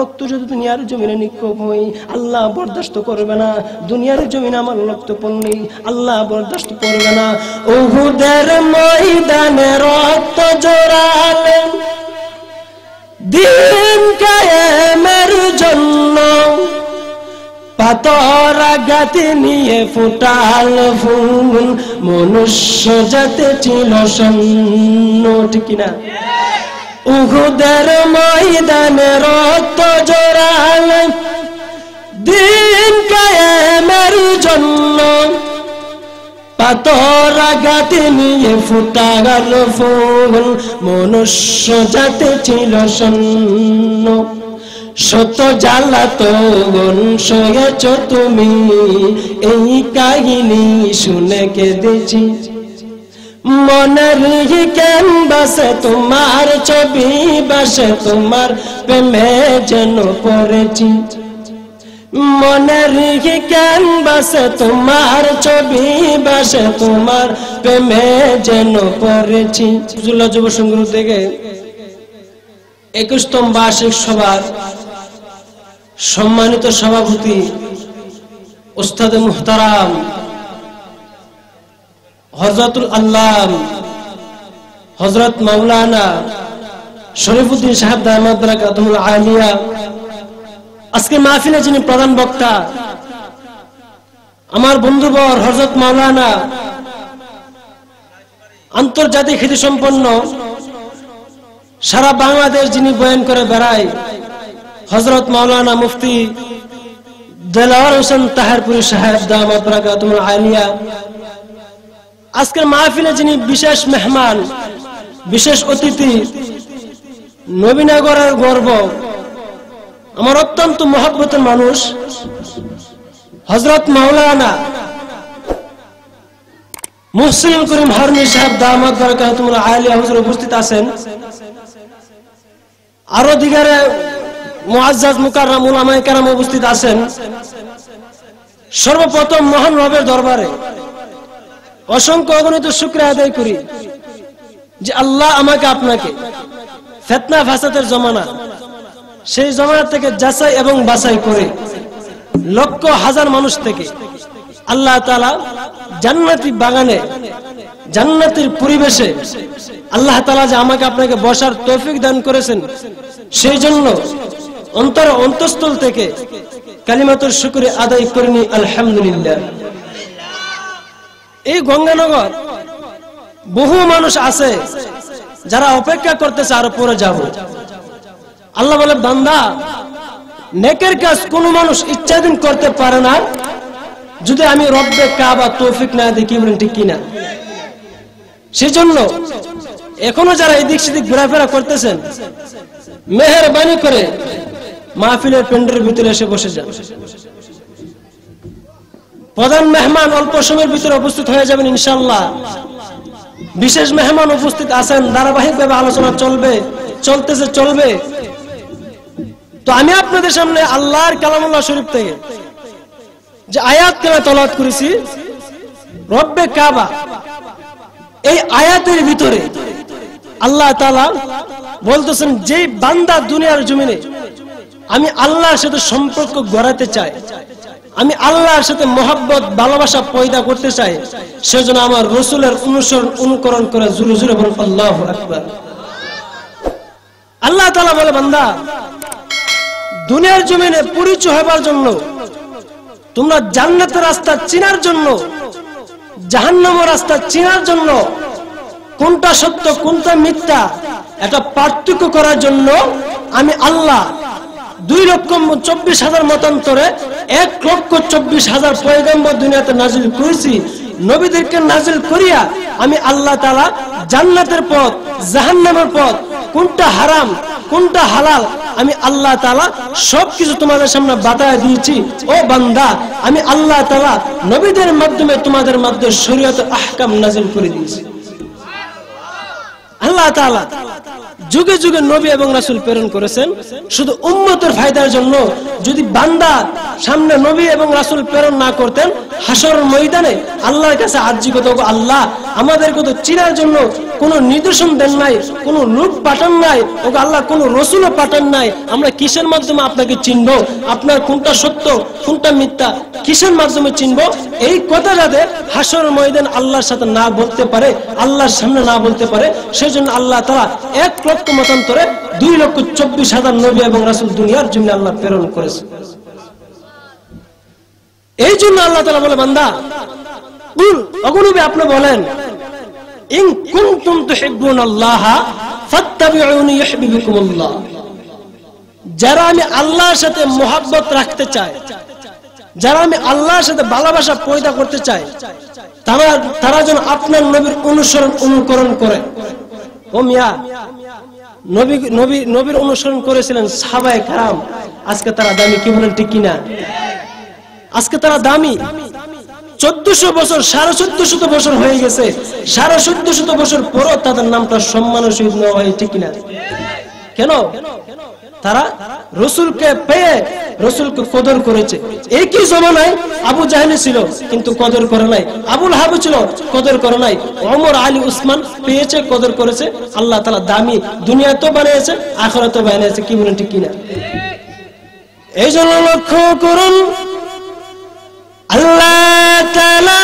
রক্ত যদি দুনিয়ার জমিনে নিক্ষেপ হই, আল্লাহ বরদাস্ত করবে না। দুনিয়ার জমিনে আমার রক্ত পড়লেই আল্লাহ বরদাস্ত করবে না। উহুদের ময়দানে রক্ত জড়ালেন দিন কায়েমের জন্য, পাথর আঘাত নিয়ে ফুটাল ফুল, মনুষ্য জাতি ছিল শূন্য। ঠিক কিনা? উহুদের ময়দানে রক্ত জড়ালেন দিন কায়েমের জন্য, পাথর আঘাত নিয়ে ফুটাল ফুল, মনুষ্য জাতি ছিল শূন্য। শত জ্বালাতন সয়েছ তুমি, এই কাহিনী শুনে কেঁদেছি। মনের ক্যানভাসে তোমার ছবি বাসে, তোমার প্রেমে যেন পড়েছি। মনের ক্যানভাসে তোমার ছবি বাসে, তোমার প্রেমে যেন পড়েছি। যুব সংঘ থেকে 21তম বার্ষিক সভার সম্মানিত সভাপতি উস্তাদ মুহতারাম হযরতুল আল্লাম হযরত মাওলানা শরীফুদ্দীন সাহেব দামাত বারাকাতুহুল আলিয়া, আজকে মাহফিলে যিনি প্রধান বক্তা, আমার বন্ধুবর হযরত মাওলানা আন্তর্জাতিক খ্যাতি সম্পন্ন, সারা বাংলাদেশ যিনি বয়ান করে বেড়ায়, হযরত মাওলানা মুফতি দেলাওয়ার হোসেন তাহেরপুরি সাহেব দামাত বারাকাতুহুল আলিয়া, আজকের মাহফিলে যিনি বিশেষ মেহমান, বিশেষ অতিথি, নবীনগরের গর্ব, আমার অত্যন্ত মহব্বতের মানুষ হযরত মাওলানা মুহসিন করিম হারুনি সাহেব দামাত বারাকাতুহুল আলিয়া হুজুর উপস্থিত আছেন। আরো দিগারে মুআজ্জাজ মুকাররম উলামায়ে কেরাম উপস্থিত আছেন। সর্বপ্রথম মহান রবের দরবারে অসংখ্য অগণিত শুকরিয়া আদায় করি যে আল্লাহ আমাকে আপনাকে ফিতনা ফাসাদের জমানা, সেই জমানা থেকে যাচাই এবং বাছাই করে লক্ষ হাজার মানুষ থেকে আল্লাহ তাআলা জান্নাতি বাগানে, জান্নাতের পরিবেশে আল্লাহ তাআলা যে আমাকে আপনাকে বসার তৌফিক দান করেছেন, সেই জন্য অন্তঃস্থল থেকে কালিমাতুর শুকরিয়া আদায় করিনি আলহামদুলিল্লাহ। এই গঙ্গানগর বহু মানুষ আছে যারা অপেক্ষা করতেছে আরো পরে যাব। আল্লাহ বলে, বান্দা, নেকের কাজ কোন মানুষ ইচ্ছাধীন করতে পারে না যদি আমি রব্বে কাবা তৌফিক না দিই। কি বলেন, ঠিক কিনা? সেজন্য এখনো যারা এদিক সেদিক ঘোরাফেরা করতেছেন, মেহেরবানি করে মাহফিলের প্যান্ডেলের ভিতরে এসে বসে যান। প্রধান মেহমান অল্প সময়ের ভিতরে উপস্থিত হয়ে যাবেন ইনশাআল্লাহ। বিশেষ মেহমান উপস্থিত আছেন, ধারাবাহিকভাবে আলোচনা চলবে। তো আমি আপনাদের সামনে আল্লাহর কালামুল্লাহ শরীফ থেকে যে আয়াত তেলাওয়াত করেছি, রব্বে কাবা, এই আয়াতের ভিতরে আল্লাহ তাআলা বলতেছেন, যে বান্দা দুনিয়ার জমিনে আমি আল্লাহর সাথে সম্পর্ক গড়াতে চাই, আমি আল্লাহর সাথে মহব্বত ভালোবাসা পয়দা করতে চাই, সেজন্য আমার রাসূলের অনুকরণ করে জোরে জোরে বলুন আল্লাহু আকবার। আল্লাহ তাআলা বলে, বান্দা, দুনিয়ার জমিনে পরিচয় হবার জন্য, তোমরা জান্নাতের রাস্তা চিনার জন্য, জাহান্নামের রাস্তা চিনার জন্য, কোনটা সত্য কোনটা মিথ্যা এটা পার্থক্য করার জন্য আমি আল্লাহ 2,24,000 মতান্তরে 1,24,000 পয়গম্বর দুনিয়াতে নাজিল করেছি। নবীদেরকে নাজিল করিয়া আমি আল্লাহ তাআলা জান্নাতের পথ, জাহান্নামের পথ, কোনটা হারাম কোনটা হালাল, আমি আল্লাহ তাআলা সবকিছু তোমাদের সামনে বাতায় দিয়েছি। ও বান্দা, আমি আল্লাহ তাআলা নবীদের মাধ্যমে তোমাদের মধ্যে শরীয়তের আহকাম নাজিল করে দিয়েছি। আল্লাহ তাআলা যুগে যুগে নবী এবং রাসূল প্রেরণ করেছেন শুধু উম্মতের ফায়দার জন্য। যদি বান্দা সামনে নবী এবং রাসূল প্রেরণ না করতেন, হাসরের ময়দানে আল্লাহর কাছে আরজি করতে, আল্লাহ আমাদেরকে তো চিনার জন্য কোনো নির্দেশন দেন নাই, কোনো লোক পাঠান নাই, ওগো আল্লাহ কোনো রসুলও পাঠান নাই, আমরা কিসের মাধ্যমে আপনাকে চিনবো? আপনার কোনটা সত্য কোনটা মিথ্যা কিসের মাধ্যমে চিনবো? এই কথা যাতে হাসরের ময়দান আল্লাহর সাথে না বলতে পারে, আল্লাহর সামনে না বলতে পারে, সেজন্য আল্লাহ তাআলা 1 লক্ষ মতান্তরে 2,24,000 নবী এবং রাসূল দুনিয়ার জন্য আল্লাহ প্রেরণ করেছে। এই জন্য আল্লাহ তাআলা বলে, বান্দা কুল, ওগো নবী আপনি বলেন, ইন কুনতুম তুহিব্বুনাল্লাহ ফাত্তাবিউনি ইউহিব্বুকুমুল্লাহ। যারা আমি আল্লাহর সাথে মহব্বত রাখতে চায়, যারা আমি আল্লাহর সাথে ভালোবাসা পয়দা করতে চাই, তারা যেন আপনার নবীর অনুসরণ অনুকরণ করে। ও মিয়া, নবীর অনুসরণ করেছিলেন সাহাবায়ে কেরাম, আজকে তারা দামি, কি বলেন ঠিক কিনা? আজকে তারা দামি। 1400 বছর 1450 বছর হয়ে গেছে, 1450 বছর পরও তাদের নামটা সম্মানের সহিত নেওয়া হয়, ঠিক কিনা? কেন? তারা রসুলকে পেয়ে রসুলকে কদর করেছে। একই জমানায় আবু জাহেল ছিল কিন্তু কদর করে নাই, আবুল হাব ছিল কদর করে নাই, ওমর আলী উসমান পেয়েছে কদর করেছে। আল্লাহ তাআলা দামি দুনিয়াতেও বানিয়েছে আখিরাতেও বানিয়েছে, কি বলেন ঠিক কিনা? এই জন্য লক্ষ্য করুন, আল্লাহ তাআলা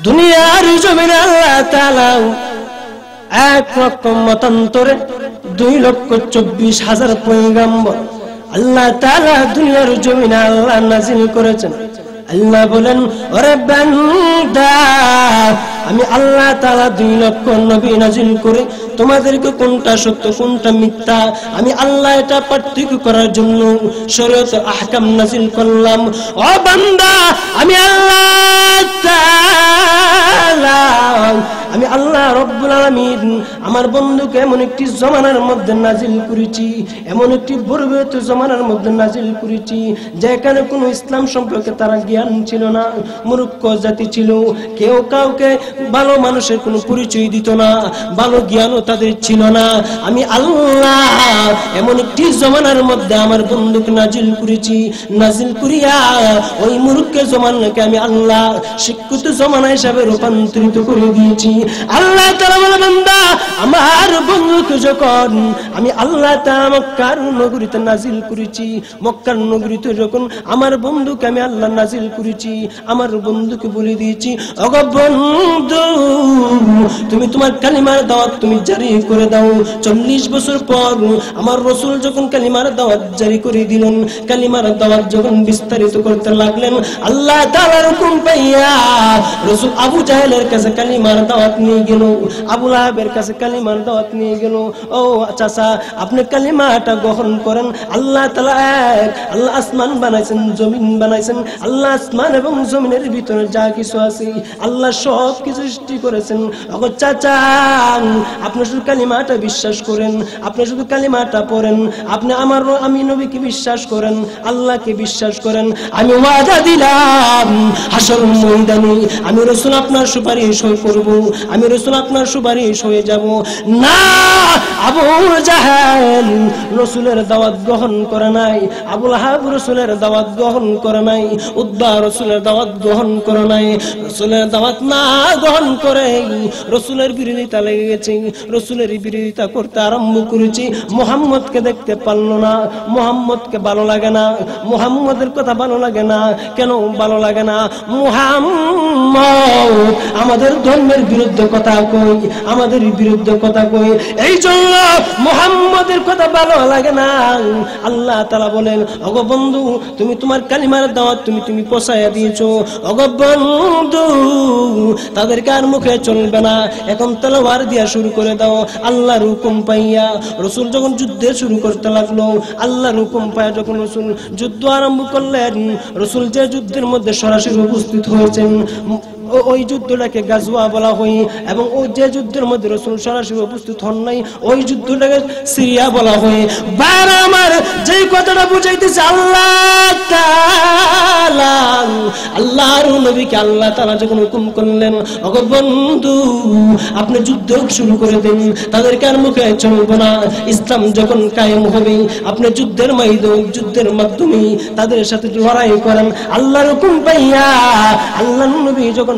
দুনিয়ার জমিনে আল্লাহ তাআলা 1 লক্ষ মতান্তরে 2,24,000 পয়গম্বর আল্লাহ তাআলা দুনিয়ার জমিনে আল্লাহ নাজিল করেছেন। আল্লাহ বলেন, ওরে বান্দা, আমি আল্লাহ তাআলা 2 লক্ষ নবী নাজিল করে তোমাদেরকে কোনটা সত্য কোনটা মিথ্যা আমি আল্লাহ এটা পার্থক্য করার জন্য শরীয়তের আহকাম নাজিল করলাম। ও বান্দা, আমি আল্লাহ তাআলা, আমি আল্লাহ রব্বুল আলামিন আমার বন্ধুকে এমন একটি জমানার মধ্যে নাজিল করেছি, এমন একটি বর্বরত জমানার মধ্যে নাজিল করেছি যেখানে কোনো ইসলাম সম্পর্কে তারা জ্ঞান ছিল না, মূর্খ জাতি ছিল, কেউ কাউকে ভালো মানুষের কোনো পরিচয় দিত না, ভালো জ্ঞানও তাদের ছিল না। আমি আল্লাহ এমন একটি জমানার মধ্যে আমার বন্ধুকে নাজিল করেছি, নাজিল করিয়া ওই মূর্খ জমানাকে আমি আল্লাহ শিক্ষিত জমানা হিসাবে রূপান্তরিত করে দিয়েছি। আল্লাহ তাআলা বলে, বান্দা, আমার বন্ধুকে যখন আমি আল্লাহ তাআলা মক্কার নগরীতে নাজিল করেছি, মক্কার নগরীতে যখন আমার বন্ধুকে আমি আল্লাহ নাজিল করেছি, আমার বন্ধুকে বলে দিয়েছি, ওগো বন্ধু, তুমি তোমার কালিমার দাওয়াত তুমি জারি করে দাও। 40 বছর পর আমার রাসূল যখন কালিমার দাওয়াত জারি করে দিলেন, কালিমার দাওয়াত যখন বিস্তারিত করতে লাগলেন, আল্লাহ তাআলার হুকুম পাইয়া রাসূল আবু জাহেলের কাছে কালিমার দাওয়াত নিয়ে গেল, আবু লাহাবের কাছে কালিমার দাওয়াত নিয়ে গেল। ও চাচা, আপনি কালিমাটা গ্রহণ করেন। আল্লাহ তাআলা এক, আল্লাহ আসমান বানাইছেন, জমিন বানাইছেন, আল্লাহ আসমান এবং জমিনের ভিতরে যা কিছু আছে আল্লাহ সব কিছু সৃষ্টি করেছেন। ওগো চাচা, আপনি শুধু কালিমাটা বিশ্বাস করেন, আপনি শুধু কালিমাটা পড়েন, আপনি আমি নবীকে বিশ্বাস করেন, আল্লাহকে বিশ্বাস করেন, আমি ওয়াদা দিলাম হাসরের ময়দানে আমি রাসূল আপনার সুপারিশ করব, আমি রাসূল আপনার সুপারিশ হয়ে যাব। না, আবু জাহেল রাসূলের দাওয়াত গ্রহণ করে নাই, আবু লাহাব রাসূলের দাওয়াত গ্রহণ করে নাই, উদ্বা রাসূলের দাওয়াত গ্রহণ করে নাই। রাসূলের দাওয়াত না গ্রহণ করে রাসূলের বিরোধিতা লেগে গেছে, রাসূলের বিরোধিতা করতে আরম্ভ করেছে। মুহাম্মদকে দেখতে পারলো না, মুহাম্মদকে ভালো লাগে না, মুহাম্মদের কথা ভালো লাগে না। কেন ভালো লাগে না? মুহাম্মদ আমাদের ধর্মের বিরুদ্ধে কথা কই, আমাদের বিরুদ্ধে কথা কই, এই জন্য মুহাম্মদের কথা ভালো লাগে না। আল্লাহ তাআলা বলেন, ওগো বন্ধু, তুমি তোমার কালিমার দাওয়াত তুমি পৌঁছায়া দিয়েছো। ওগো বন্ধু, তাদেরকে আর মুখে চলবে না, এখন তলোয়ার দিয়া শুরু করে দাও। আল্লাহর হুকুম পাইয়া রাসূল যখন যুদ্ধে শুরু করতে লাগলো, আল্লাহর হুকুম পাইয়া যখন রাসূল যুদ্ধ আরম্ভ করলেন, রাসূল যে যুদ্ধের মধ্যে সরাসরি উপস্থিত হয়েছেন ওই যুদ্ধটাকে গাজওয়া বলা হয়, এবং ওই যে যুদ্ধের মধ্যে রাসূল সরাসরি উপস্থিত হন নাই ওই যুদ্ধটাকে সিরিয়া বলা হয়। বার আমার যেই কথাটা বুঝাইতেছে, আল্লাহ তাআলা তাআলা আল্লাহর নবীকে আল্লাহ তাআলা যখন হুকুম করলেন, ওগো বন্ধু আপনি যুদ্ধ শুরু করে দেন, তাদেরকে আর মুখে চলবো না, ইসলাম যখন কায়েম হবে আপনি যুদ্ধের ময়দান, যুদ্ধের মাধ্যমে তাদের সাথে লড়াই করেন। আল্লাহর হুকুম পাইয়া আল্লাহর নবী যখন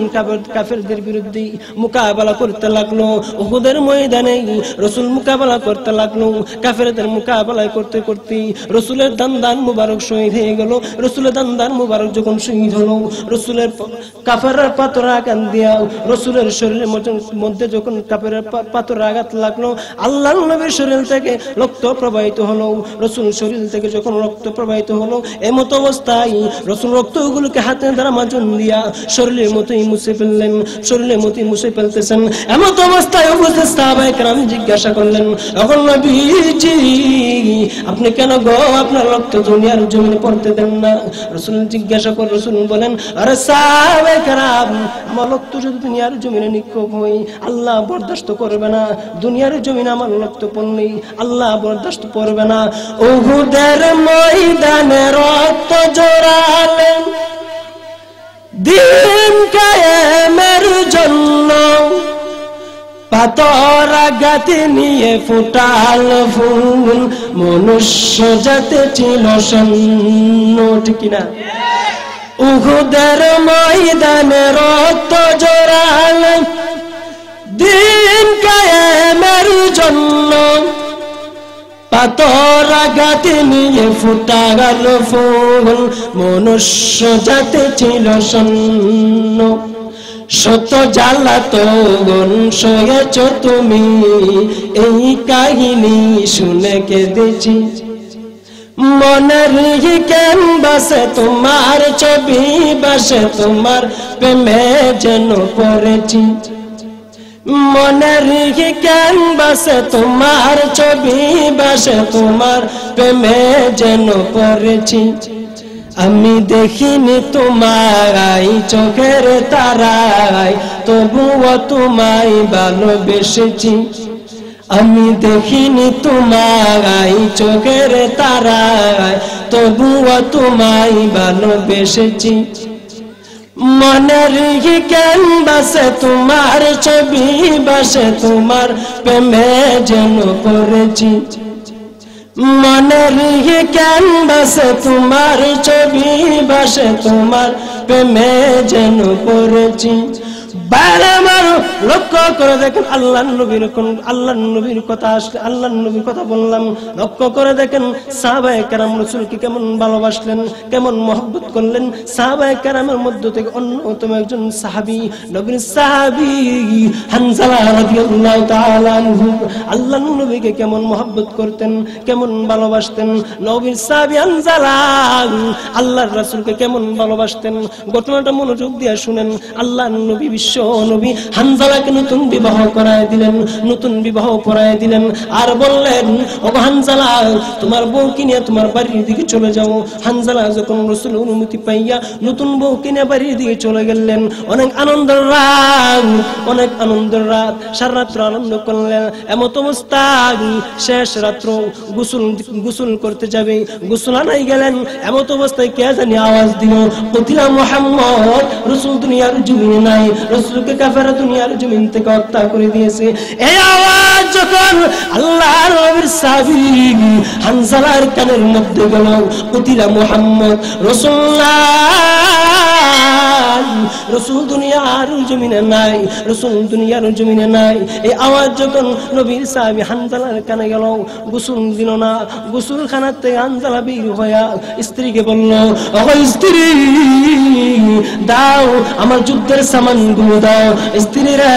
কাফেরদের বিরুদ্ধে মোকাবেলা করতে লাগলো, উহুদের ময়দানে রাসূল মোকাবেলা করতে লাগলো, কাফেরদের মোকাবেলা করতে করতে রাসূলের দান্দান মুবারক শহীদ হয়ে গেল। রাসূলের দান্দান মুবারক যখন শহীদ হলো, রাসূলের কাফেররা পাথর আঘাত দিয়া রাসূলের শরীরের মধ্যে যখন কাফেররা পাথর আঘাত লাগলো, আল্লাহর নবীর শরীর থেকে রক্ত প্রবাহিত হলো। রাসূল শরীর থেকে যখন রক্ত প্রবাহিত হলো, এমত অবস্থায় রাসূল রক্তগুলোকে হাতে দ্বারা মাজন দিয়া শরীরের মতোই মুছে ফেললেন, শরীরের মতোই মুছে ফেলতেছেন। এমত অবস্থায় উপস্থিত সাহাবায়ে কেরাম জিজ্ঞাসা করলেন, ওগো নবীজি আপনি কেন গো আপনার রক্ত দুনিয়ার জমিনে পড়তে দেন না? রাসূল জিজ্ঞাসা করে, রাসূল বলেন, আরে সাহাবায়ে কেরাম আমার রক্ত যদি দুনিয়ার জমিনে নিক্ষেপ হয় আল্লাহ বরদাস্ত করবে না, দুনিয়ার জমিনে আমার রক্ত পড়লে আল্লাহ বরদাস্ত করবে না। উহুদের ময়দানে রক্ত জড়ালেন দিন কায়েমের জন্য, পাথর আঘাত নিয়ে ফুটাল ফুল, মনুষ্য জাতি ছিল শূন্য, ঠিক কিনা? উহুদের ময়দানে রক্ত জড়ালেন দিন কায়েমের জন্য, পাথর আঘাত নিয়ে ফুটাল ফুল, মনুষ্য জাতি ছিল শূন্য। শত জ্বালাতন সয়েছ তুমি, এই কাহিনী শুনে কেঁদেছি, মনের ক্যানভাসে তোমার ছবি বাসে, তোমার প্রেমে যেন পড়েছি, মনের ক্যানভাসে তোমার ছবি বাসে, তোমার প্রেমে যেন পড়েছি। আমি দেখিনি তোমায় চোখের তারায়, তবুও তোমায় ভালোবেসেছি, আমি দেখিনি তোমায় চোখের তারায়, তবুও তোমায় ভালোবেসেছি, মনের ক্যানভাসে তোমার ছবি বাসে, তোমার প্রেমে যেন পড়েছি, মনের ক্যানভাসে তোমার ছবি বাসে, তোমার প্রেমে যেন পড়েছি। বারবার লক্ষ্য করে দেখেন আল্লাহর নবীর কথা আসলে, আল্লাহর নবীর কথা বললাম, লক্ষ্য করে দেখেন সাহাবায়ে কেরাম রাসূলকে কেমন ভালোবাসলেন, কেমন মহব্বত করলেন। সাহাবায়ে কেরামের মধ্য থেকে অন্যতম একজন সাহাবী, নবীর সাহাবী হানজালা রাদিয়াল্লাহু তাআলা আনহু আল্লাহর নবীকে কেমন মহব্বত করতেন, কেমন ভালোবাসতেন। নবীর সাহাবী হানজালা আল্লাহর রাসূলকে কেমন ভালোবাসতেন, ঘটনাটা মনোযোগ দিয়ে শুনেন। আল্লাহর নবী বিশ্ব নবী হানজালাকে নতুন বিবাহ করায় দিলেন, নতুন বিবাহ পড়ায় দিলেন, আর বললেন, ও হানজালা তোমার বউকে নিয়ে তোমার বাড়ির দিকে চলে যাও। হানজালা যখন রাসূল অনুমতি পাইয়া নতুন বউকে নিয়ে বাড়ির দিকে চলে গেলেন। অনেক আনন্দের রাত, অনেক আনন্দের রাত, সারা রাত্র আনন্দ করলেন। এমত অবস্থায় শেষ রাত্র গোসল করতে যাবে, গোসল আনাই গেলেন। এমত অবস্থায় কে জানি আওয়াজ দিল, কতিলা মুহাম্মদ, রাসূল দুনিয়ার জমিনে নাই, রাসূলকে কাফেররা দুনিয়ার জমিন থেকে হত্যা করে দিয়েছে। এই আওয়াজ যখন আল্লাহর নবীর সাহাবী হানজালার কানের মধ্যে গেল, কতিলা মুহাম্মদ, রাসূল দুনিয়ার জমিনে নাই, রাসূল দুনিয়ার জমিনে নাই। এই আওয়াজ যখন নবীর সাহাবী হানজালার কানে গেল, গোসল দিল না। গোসলখানার থেকে হানজালা বের হইয়া স্ত্রীকে বলল, ও স্ত্রী দাও আমার যুদ্ধের সামানগুলো দাও, স্ত্রী রে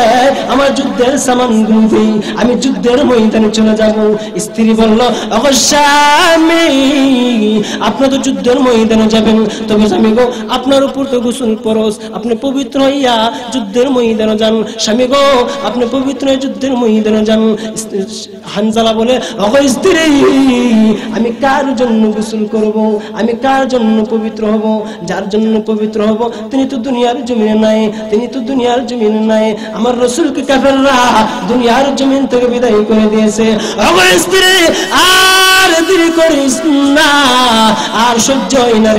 আমার যুদ্ধের সামানগুলো দিই, আমি যুদ্ধের ময়দানে চলে যাব। স্ত্রী বলল, ও স্বামী আপনি তো যুদ্ধের ময়দানে যাবেন, তবে স্বামী গো আপনার উপর তো গোসল ফরজ, আপনি পবিত্র হইয়া যুদ্ধের ময়দানে যান। স্বামী গো আপনি পবিত্র হয়ে যুদ্ধের ময়দানে যান। হানজালা বলে, ও স্ত্রী আমি কার জন্য গোসল করব, আমি কার জন্য পবিত্র হব? যার জন্য পবিত্র হব তিনি তো দুনিয়ার জমিনে নাই, তিনি তো দুনিয়ার জমিনে নাই। আমার রাসূলকে কাফেররা দুনিয়ার জমিন থেকে বিদায় করে দিয়েছে। ও স্ত্রী আর দেরি করিস না, আর সহ্য হয় না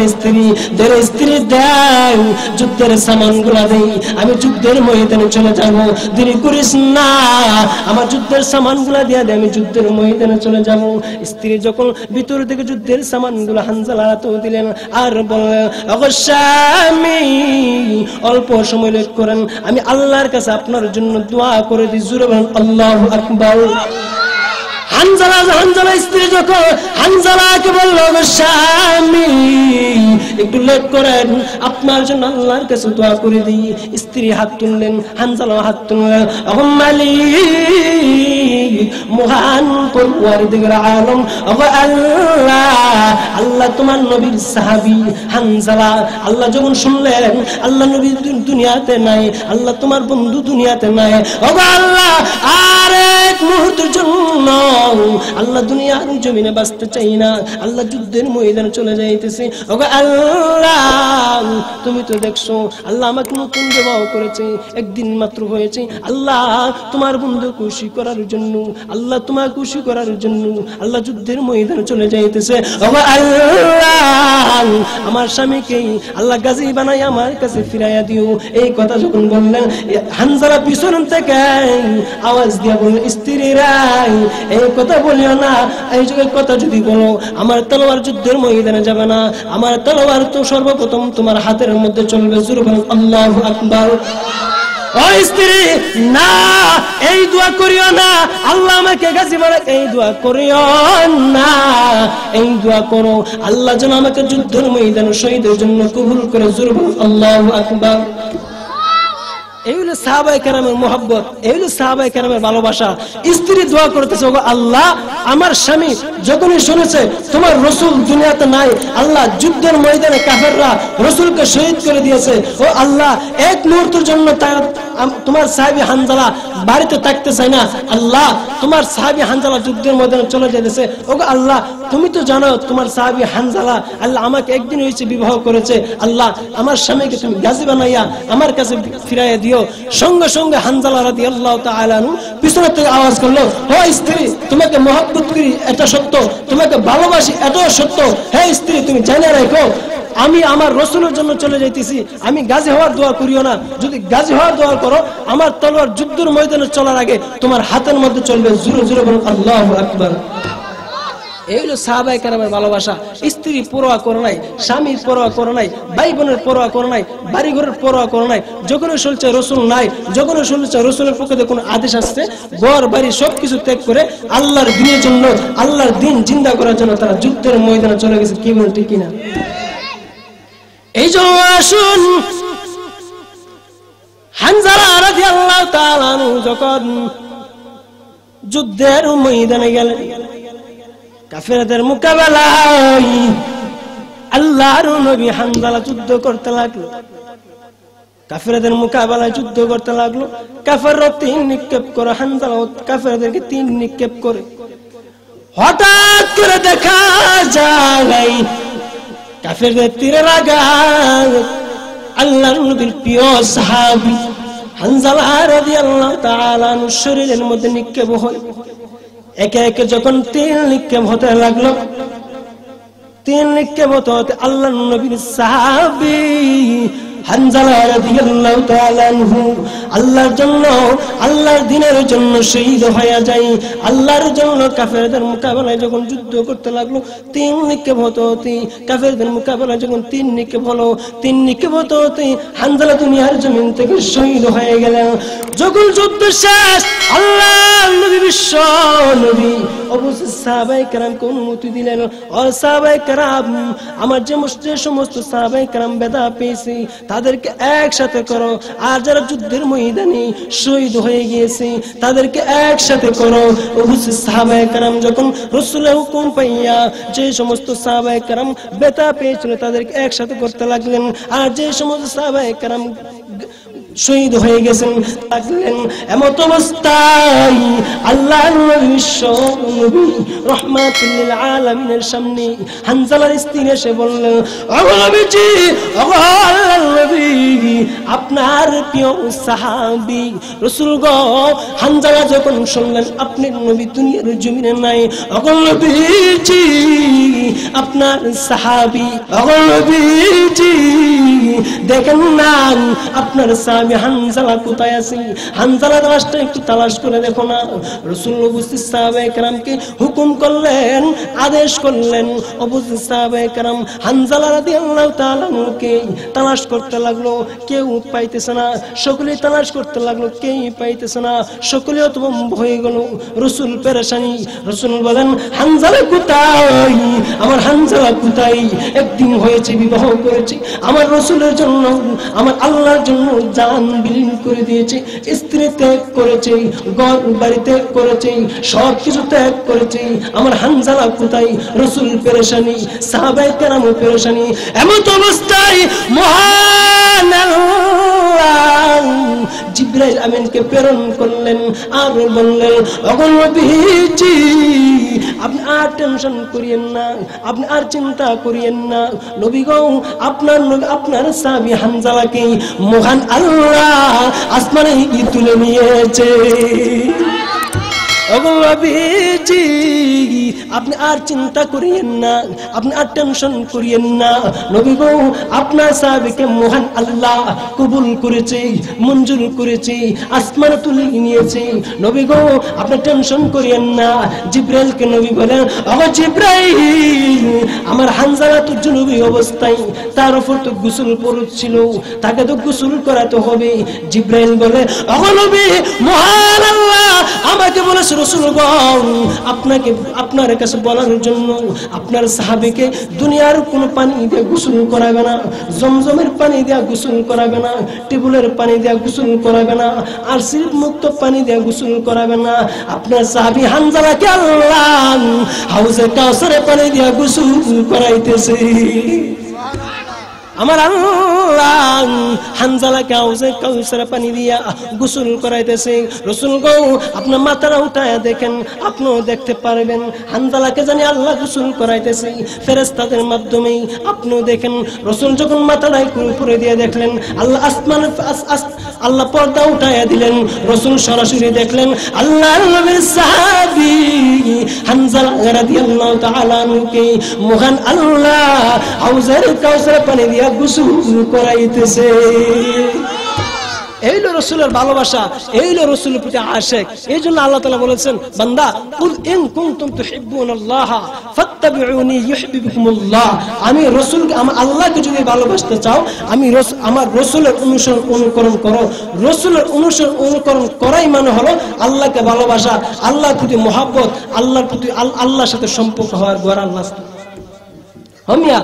স্ত্রী দেয় যুদ্ধের সামানগুলা দেই, আমি যুদ্ধের ময়দানে চলে যাব। দেরি করিস না, আমার যুদ্ধের সামানগুলা দিয়ে দে, আমি যুদ্ধের ময়দানে চলে যাব। স্ত্রী যখন ভিতর থেকে যুদ্ধের সামানগুলো হানজালা তো দিলেন আর বললেন, ওগো স্বামী অল্প সময় লেট করেন, আমি আল্লাহর কাছে আপনার জন্য দোয়া করে দিই। জোরে বলেন আল্লাহু আকবার। হানজালা স্ত্রী যখন হানজালাকে বলল, ওগো স্বামী একটু লেট করেন, আপনার জন্য আল্লাহর কাছে দোয়া করে দিই। স্ত্রী হাত তুললেন, হানজালা হাত তুললেন। ওগো মালিক মহান পরওয়ারদিগার আলম, ওগো আল্লাহ তোমার নবীর সাহাবী হানজালা, আল্লাহ যখন শুনলেন আল্লাহ নবী দুনিয়াতে নাই, আল্লাহ তোমার বন্ধু দুনিয়াতে নাই, ওগো আল্লাহ আর এক মুহূর্তের জন্য আল্লাহ দুনিয়ার জমিনে বাঁচতে চাই না, আল্লাহ যুদ্ধের ময়দানে চলে যাইতেছে। ওগো আল্লাহ তুমি তো দেখছো আল্লাহ আমাকে নতুন বিবাহ করেছে, একদিন মাত্র হয়েছে, আল্লাহ তোমার বন্ধু খুশি করার জন্য, আল্লাহ তোমার খুশি করার জন্য আল্লাহ যুদ্ধের ময়দানে চলে যাইতেছে। ওগো আল্লাহ আমার স্বামীকে আল্লাহ গাজী বানাই আমার কাছে ফিরাইয়া দিও। এই কথা যখন বললেন, হানজালা পিছন থেকে আওয়াজ দিয়া বললেন, স্ত্রীরা এই কথা বলিও না, এই কথা যদি বলো আমার তলোয়ার যুদ্ধের ময়দানে যাবে না, আমার তলোয়ার তো সর্বপ্রথম তোমার হাতের মধ্যে চলবে। জোরে বলেন আল্লাহু আকবার। ও স্ত্রী না, এই দোয়া করিও না, আল্লাহ আমাকে গাজী বানাক, এই দোয়া করিও না, এই দোয়া করো আল্লাহ যেন আমাকে যুদ্ধের ময়দানে শহীদের জন্য কবুল করে। জোরে বলেন আল্লাহু আকবার। এই হলো সাহাবায়ে কেরামের মুহাব্বত, এই হলো সাহাবায়ে কেরামের ভালোবাসা। স্ত্রী দোয়া করতেছে, ওগো আল্লাহ আমার স্বামী যখনই শুনেছে তোমার রাসূল দুনিয়াতে নাই, আল্লাহ যুদ্ধের ময়দানে কাফেররা রাসূলকে শহীদ করে দিয়েছে, ও আল্লাহ এক মুহূর্তের জন্য তোমার সাহাবী হানজালা বাড়িতে থাকতে চায় না, আল্লাহ তোমার সাহাবী হানজালা যুদ্ধের ময়দানে চলে যেতেছে, ওগো আল্লাহ তুমি তো জানো তোমার সাহাবী হানজালা আল্লাহ আমাকে একদিন হয়েছে বিবাহ করেছে, আল্লাহ আমার স্বামীকে তুমি গাজী বানাইয়া আমার কাছে ফিরাইয়া দিও। সঙ্গে সঙ্গে হানজালা রাদিয়াল্লাহু তাআলা আনহু পিছনে থেকে আওয়াজ করলো, ও স্ত্রী তোমাকে মহব্বত করি এটা সত্য, তোমাকে ভালোবাসি এটাও সত্য, হে স্ত্রী তুমি জেনে রাখো আমি আমার রাসূলের জন্য চলে যাইতেছি, আমি গাজী হওয়ার দোয়া করিও না, যদি গাজী হওয়ার দোয়া করো আমার তলোয়ার যুদ্ধের ময়দানে চলার আগে তোমার হাতের মধ্যে চলবে। জোরে জোরে বলুন আল্লাহু আকবার। এই হলো সাহাবায়ে কেরামের ভালোবাসা। স্ত্রী পরোয়া করে নাই, স্বামীর পরোয়া করে নাই, ভাই বোনের পরোয়া করে নাই, বাড়ি ঘরের পরোয়া করে নাই, যখন শুনছে রাসূল নাই, যখন শুনছে রাসূলের পক্ষ থেকে কোনো আদেশ আসছে, ঘর বাড়ি সবকিছু ত্যাগ করে আল্লাহর দ্বীনের জন্য, আল্লাহর দ্বীন জিন্দা করার জন্য তারা যুদ্ধের ময়দানে চলে গেছে। কি বলেন ঠিক কিনা? এই জন্য আসুন হানজালা রাদিয়াল্লাহু তাআলা আনহু যখন যুদ্ধের ময়দানে গেলেন, কাফেরদের মোকাবেলায় আল্লাহর নবী হানজালা যুদ্ধ করতে লাগলো, কাফেরদের মোকাবেলায় যুদ্ধ করতে লাগলো। কাফেররা তিন নিক্ষেপ করে, হানজালা কাফেরদেরকে তিন নিক্ষেপ করে। হঠাৎ করে দেখা যায় কাফেরদের তীরের আঘাত আল্লাহর নবীর প্রিয় সাহাবী হানজালা রাদিয়াল্লাহু তাআলা আনহু শরীরের মধ্যে নিক্ষেপ হয়। একে একে যখন তিন নিক্ষেপ হতে লাগলো, তিন নিক্ষেপ হতে হতে আল্লাহর নবীর সাহাবী হানজালা রাদিয়াল্লাহু তাআলা আনহু আল্লাহর জন্য, আল্লাহর দ্বীনের জন্য শহীদ হয়ে যায়। আল্লাহর জন্য কাফেরদের মোকাবেলায় যখন যুদ্ধ করতে লাগলো, তিন নিক্ষেপ হতে হতে কাফেরদের মোকাবেলায় যখন তিন নিক্ষেপ হলো, তিন নিক্ষেপ হতে হতে হানজালা দুনিয়ার জমিন থেকে শহীদ হয়ে গেলেন। যখন যুদ্ধ শেষ, আল্লাহর নবী বিশ্ব নবী অবশ্যই সাহাবায়ে কেরামকে অনুমতি দিলেন, ও সাহাবায়ে কেরাম আমার যে সমস্ত সাহাবায়ে কেরাম বেদা পেয়েছে তাদেরকে একসাথে করো, আর যারা যুদ্ধের ময়দানে শহীদ হয়ে গিয়েছে তাদেরকে একসাথে করো। অবশ্যই সাহাবায়ে কেরাম যখন রাসূলের হুকুম পাইয়া যে সমস্ত সাহাবায়ে কেরাম বেতা পেয়েছিল তাদেরকে একসাথে করতে লাগলেন, আর যে সমস্ত সাহাবায়ে কেরাম শহীদ হয়ে গেছেন লাগলেন। এমত অবস্থায় আল্লাহর নবী বিশ্ব নবী রাহমাতুল লিল আলামিনের সামনে হানজালার স্ত্রী এসে বললেন, ওগো নবীজি, ওগো আল্লাহর নবী, আপনার প্রিয় সাহাবী রাসূল গো। হানজালা যখন শুনলেন আপনি নবী দুনিয়ার জমিনে নাই, ওগো নবীজি আপনার সাহাবী, ওগো নবীজি দেখেন না আপনার সাহাবী হানজালা কোথায় আছে, হানজালার লাশটা একটু তালাশ করে দেখো না। রাসূল উপস্থিত সাহাবায়ে কেরামকে হুকুম করলেন, আদেশ করলেন। উপস্থিত সাহাবায়ে কেরাম হানজালা রাদিয়াল্লাহু তাআলা আনহুকে তালাশ করতে লাগলো, কেউ পাইতেছে না। সকলেই তালাশ করতে লাগলো, কেউ পাইতেছে না। সকলে তো ভয়ে গেল, রাসূল পেরেশানি। রাসূল বলেন, হানজালা কোথায়, আমার হানজালা কোথায়? একদিন হয়েছে বিবাহ করেছে, আমার রাসূলের জন্য, আমার আল্লাহর জন্য জান বিলীন করে দিয়েছে, স্ত্রী ত্যাগ করেছে, ঘর বাড়ি ত্যাগ করেছে, সব কিছু ত্যাগ করেছে। আমার হানজালা কোথায়? রাসূল পেরেশানি, সাহাবায়ে কেরাম পেরেশানি। এমন অবস্থায় মহান আল্লাহ জিবরাইল আমিনকে প্রেরণ করলেন আর বললেন, ওগো নবীজি আপনি আর টেনশন করিয়েন না, আপনি আর চিন্তা করিয়েন না। নবী গো, আপনার সাহাবী হানজালাকে মহান আল্লাহ আসমানে তুলে নিয়েছে। ওগো নবীজি আপনি আর চিন্তা করিয়েন না, আপনি আর টেনশন করিয়েন না। নবী গো, আপনার সাহাবীকে মহান আল্লাহ কবুল করেছে, মঞ্জুর করেছে, আসমানে তুলে নিয়েছে। নবী গো, আপনি টেনশন করিয়েন না। জিবরাইলকে নবী বলেন, ওগো জিবরাইল, আমার হানজালা তো জুনুবি অবস্থায়, তার উপর তো গোসল ফরজ ছিল, তাকে তো গোসল করাতে হবে। জিবরাইল বলে, ওগো নবী, মহান আল্লাহ আমাকে বলেছে রাসূল গো, আপনার কাছে বলার জন্য আপনার সাহাবীকে দুনিয়ার কোন পানি দিয়ে গোসল করাবে না, জমজমের পানি দিয়ে গোসল করাবে না, টেবুলের পানি দিয়ে গোসল করাবে না, আর সিরপ মুক্ত পানি দিয়ে গোসল করাবে না। আপনার সাহাবী হানজালাকে আল্লাহ হাউজে কাউসারের পানি দিয়ে গোসল করাইতেছে। আমার আল্লাহ হানজালাকে হাউজে কাউসারের পানি দিয়া গোসল করাইতেছে। রাসূল গো, আপনার মাথাটা উঠায়া দেখেন, আপনিও দেখতে পারবেন হানজালাকে জানি আল্লাহ গোসল করাইতেছে ফেরেশতাদের মাধ্যমে। আপনিও দেখেন। রাসূল যখন মাথাটা উপরে দিয়ে দেখলেন, আল্লাহ আল্লাহ পর্দা উঠায়া দিলেন। রাসূল সরাসরি দেখলেন আল্লাহর নবীর সাহাবী হানজালা রাদিয়াল্লাহু তাআলা আনহুকে মহান আল্লাহ হাউজের কাউসারের পানি দিয়া গোসল করাইতেছে। এই হলো রাসূলের ভালোবাসা, এই হলো রাসূলের প্রতি আশিক। এই জন্য আল্লাহ তাআলা বলেছেন, বান্দা কুল ইন কুনতুম তুহিব্বুনাল্লাহ ফাত্তাবিউনি ইউহিব্বুকুমুল্লাহ। আমি রাসূলকে, আমার আল্লাহকে যদি ভালোবাসতে চাও, আমার রাসূলের অনুকরণ করো। রাসূলের অনুকরণ করাই মানে হলো আল্লাহকে ভালোবাসা, আল্লাহর প্রতি মহব্বত, আল্লাহর প্রতি আল্লাহর সাথে সম্পর্ক হওয়ার গড়। আল্লাহ হামিয়া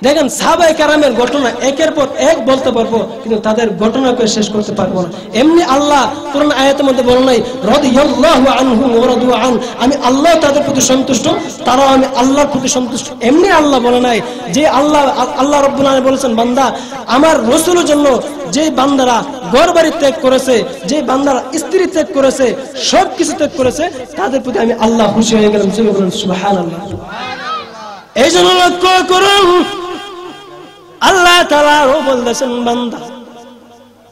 দেখেন সাহাবায়ে কেরামের ঘটনা একের পর এক বলতে পারবো, কিন্তু তাদের ঘটনাকে শেষ করতে পারবো না। এমনি আল্লাহ কোরআন আয়াতের মধ্যে বলেন নাই রাদিয়াল্লাহু আনহুম ওয়া রাদু আন, আমি আল্লাহ তাদের প্রতি সন্তুষ্ট, তারাও আমি আল্লাহর প্রতি সন্তুষ্ট। এমনি আল্লাহ বলে নাই যে আল্লাহ রাব্বুল আলামিন বলেছেন, বান্দা আমার রাসূলের জন্য যে বান্দারা ঘর বাড়ি ত্যাগ করেছে, যে বান্দারা স্ত্রী ত্যাগ করেছে, সব কিছু ত্যাগ করেছে, তাদের প্রতি আমি আল্লাহ খুশি হয়ে গেলাম। সুবহানাল্লাহ। এই জন্য লক্ষ্য করুন, আল্লাহ তাআলা বলতেছেন, বান্দা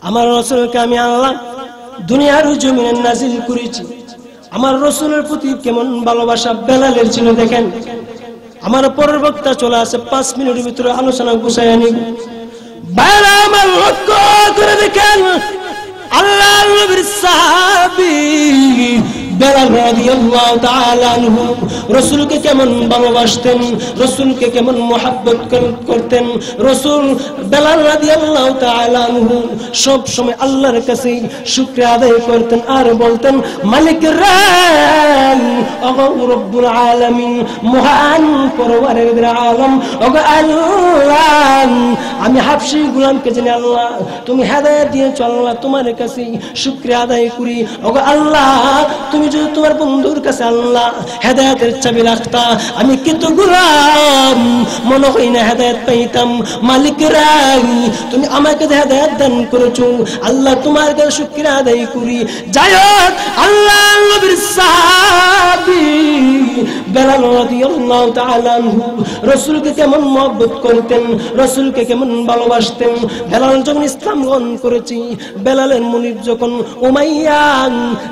আমার রাসূলকে আমি আল্লাহ দুনিয়ার জমিনে নাজিল করেছি। আমার রাসূলের প্রতি কেমন ভালোবাসা বেলালের ছিল দেখেন। আমার পরের বক্তা চলে আসে, 5 মিনিটের ভিতরে আলোচনা গুছাইয়া নিব। বাইরে আমার লক্ষ্য করে দেখেন, আল্লাহর নবীর সাহাবী বেলাল রাদিয়াল্লাহু তাআলা আনহু রাসূলকে কেমন ভালোবাসতেন, রাসূলকে কেমন মহব্বত করতেন। রাসূল বেলাল রাদিয়াল্লাহু তাআলা আনহু সব সময় আল্লাহর কাছে শুকরিয়া আদায় করতেন আর বলতেন, মালিক রান ওগো রব্বুল আলামিন, মহান পরওয়ারদিগার আলম, ওগো আল্লাহ আমি হাবশী গোলামকে জানি আল্লাহ তুমি হেদায়েত দিয়েছো, আল্লাহ তোমার কাছে শুকরিয়া আদায় করি। ওগো আল্লাহ তুমি যদি তোমার বন্ধুর কাছে আল্লাহ হেদায়েতের চাবি রাখতা, আমি কিন্তু গোলাম মনে হয় না হেদায়েত পাইতাম। মালিক রান তুমি আমাকে হেদায়েত দান করেছো, আল্লাহ তোমার কাছে শুকরিয়া আদায় করি। যাই হোক, আল্লাহ নবীর সাহাবী বেলাল রাদিয়াল্লাহু তাআলা আনহু রাসূলকে কেমন মহব্বত করতেন, রাসূলকে কেমন ভালোবাসতেন। বেলাল যখন ইসলাম গ্রহণ করেছি, বেলালের মুনিব যখন উমাইয়া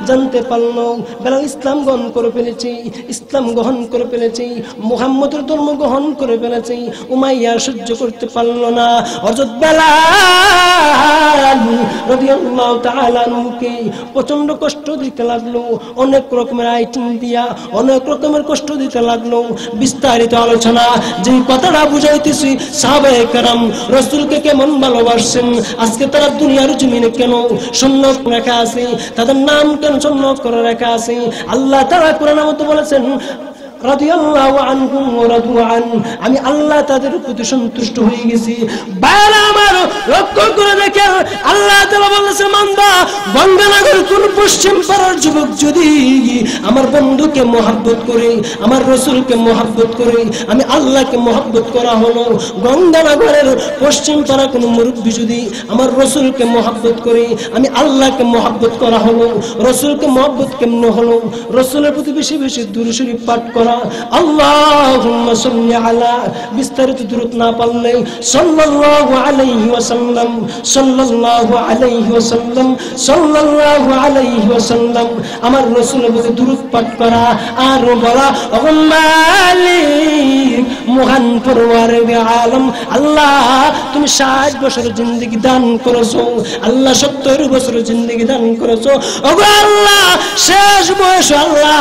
জানতে পারলো বেলাল ইসলাম গ্রহণ করে ফেলেছি, ইসলাম গ্রহণ করে ফেলেছি, মুহাম্মদের ধর্ম গ্রহণ করে ফেলেছি, উমাইয়া সহ্য করতে পারলো না। হযরত বেলাল রাদিয়াল্লাহু তাআলা আনহুকে প্রচন্ড কষ্ট দিতে লাগলো, অনেক রকমের আইটেম দিয়া অনেক রকমের কষ্ট দিতে লাগলো। বিস্তারিত আলোচনা যে কথাটা বুঝাইতেছি, সাহাবায়ে কেরাম রাসূলকে কেমন ভালোবাসেন, আজকে তারা দুনিয়ার জমিনে কেন শূন্য রেখা আছে, তাদের নাম কেন শূন্য করে রেখা আছে। আল্লাহ তাআলা কোরআনের মধ্যে বলেছেন রাদিয়াল্লাহু আনহুম ওয়া রাদু আন, আমি আল্লাহ তাদের প্রতি সন্তুষ্ট হয়ে গেছি। বাইরে আমার লক্ষ্য করে দেখেন, আল্লাহ তাআলা বলেছেন বান্দা গঙ্গানগর কোন পশ্চিম পাড়ার যুবক যদি আমার বন্ধুকে মহব্বত করে, আমার রাসূলকে মহব্বত করে, আমি আল্লাহকে মহব্বত করা হলো। গঙ্গানগরের পশ্চিম পাড়া কোন মুরব্বী যদি আমার রাসূলকে মহব্বত করে, আমি আল্লাহকে মহব্বত করা হলো। রাসূলকে মহব্বত কেমনে হলো? রাসূলের প্রতি বেশি বেশি দুরূদ শরীফ পাঠ করা, আল্লাহুম্মা সাল্লি আলা, বিস্তারিত দুরূদ না পারলে সাল্লাল্লাহু আলাইহি ওয়াসাল্লাম, সাল্লাল্লাহু আলাইহি ওয়াসাল্লাম, সাল্লাল্লাহু আলাইহি ওয়াসাল্লাম, আমার রাসূলের প্রতি দুরূদ পাঠ করা। আর বলা ও মালিক মহান পরওয়ারদিগার আলম, আল্লাহ তুমি 60 বছর জিন্দেগি দান করেছো, আল্লাহ 70 বছর জিন্দেগি দান করেছো। ওগো আল্লাহ শেষ বয়স আল্লাহ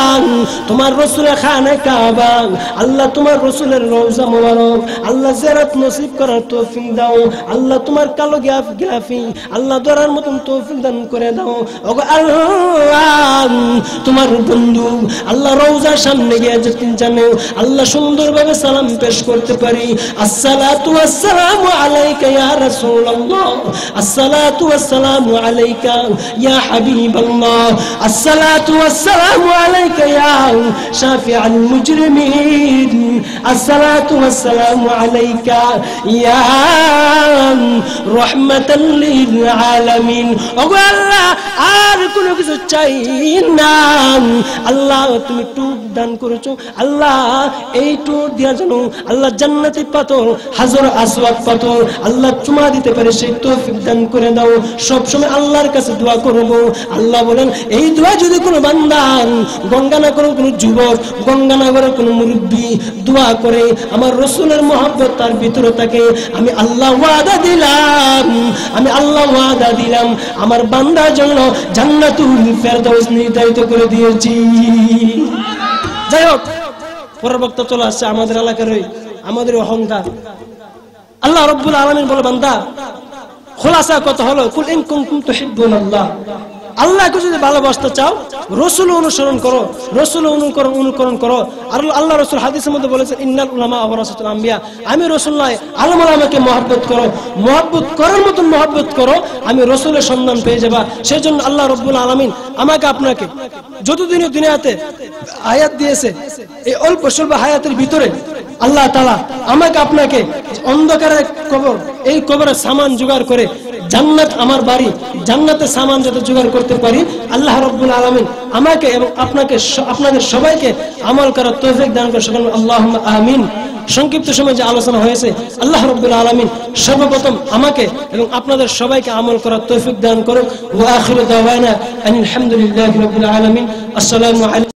তোমার রাসূলের খানে কাবা, আল্লাহ তোমার রাসূলের রওজা মোবারক আল্লাহ জিয়ারত নসিব করার তৌফিক দাও। আল্লাহ তোমার কালো গিলাফি আল্লাহ ধরার মতন তৌফিক দান করে দাও। ওগো আল্লাহ তোমার বন্ধু আল্লাহ রওজার সামনে গিয়ে যেতে জানো, আল্লাহ সুন্দরভাবে সালাম পেশ করতে পারি। আসসালাতু ওয়াসসালামু আলাইকা ইয়া রাসূলুল্লাহ, আসসালাতু ওয়াসসালামু আলাইকা ইয়া হাবিবাল্লাহ, আসসালাতু ওয়াসসালামু আলাইকা ইয়া শাফিআল মুজরিমিন, আসসালাতু ওয়াসসালামু আলাইকা ইয়া রাহমাতাল লিল আলামিন। ওগো আল্লাহ আর কোনো কিছু চাই না, আল্লাহ তুমি টুক দান করেছো, আল্লাহ এই টুক দিয়া জানো আল্লাহ জান্নাতি পাথর হাজর আসওয়াদ পাথর আল্লাহ চুমা দিতে পারে, সেই তৌফিক দান করে দাও। সব সময় আল্লাহর কাছে দোয়া করব। আল্লাহ বলেন এই দোয়া যদি কোনো বান্দা গঙ্গানগরের কোনো যুবক, গঙ্গানগরের কোনো মুরব্বী দোয়া করে, আমার রাসূলের মহব্বত তার ভিতরে থাকে, আমি আল্লাহ ওয়াদা দিলাম, আমি আল্লাহ ওয়াদা দিলাম আমার বান্দার জন্য জান্নাতুল ফেরদাউস নির্ধারিত করে দিয়েছি। যাই হোক, পরের বক্তা চলে আসছে আমাদের এলাকার আমাদের অহংকার। আল্লাহ রাব্বুল আলামিন বলে বান্দা খোলাসা কত হলো, কুল ইন কুনতুম তুহিব্বুনাল্লাহ, আল্লাহকে যদি ভালোবাসতে চাও রাসূল অনুসরণ করো, রাসূল অনুকরণ করো। আর আল্লাহ রাসূল হাদিসের মধ্যে বলেছেন ইন্নাল উলামা ওয়ারাসাতুল আম্বিয়া, আমি রাসূল নয় আলেম ওলামাকে মহব্বত করো, মহব্বত করার মতন মহব্বত করো, আমি রাসূলের সন্ধান পেয়ে যাবা। সেজন্য আল্লাহ রাব্বুল আলামিন আমাকে আপনাকে যতদিন দুনিয়াতে হায়াত দিয়েছে, এই অল্প স্বল্প হায়াতের ভিতরে আল্লাহ তাআলা আমাকে আপনাকে অন্ধকারের কবর, এই কবরের সামান জোগাড় করে জান্নাত আমার বাড়ি, জান্নাতের সামান যাতে জোগাড় করতে পারি, আল্লাহ রাব্বুল আলামিন আমাকে এবং আপনাকে আপনাদের সবাইকে আমল করার তৌফিক দান করে সকল আল্লাহুম্মা আমিন। সংক্ষিপ্ত সময় যে আলোচনা হয়েছে, আল্লাহ রাব্বুল আলামিন সর্বপ্রথম আমাকে এবং আপনাদের সবাইকে আমল করার তৌফিক দান করুন। ওয়া আখিরু দাওয়ানা আলহামদুলিল্লাহি রাব্বিল আলামিন। আসসালামু আলাইকুম।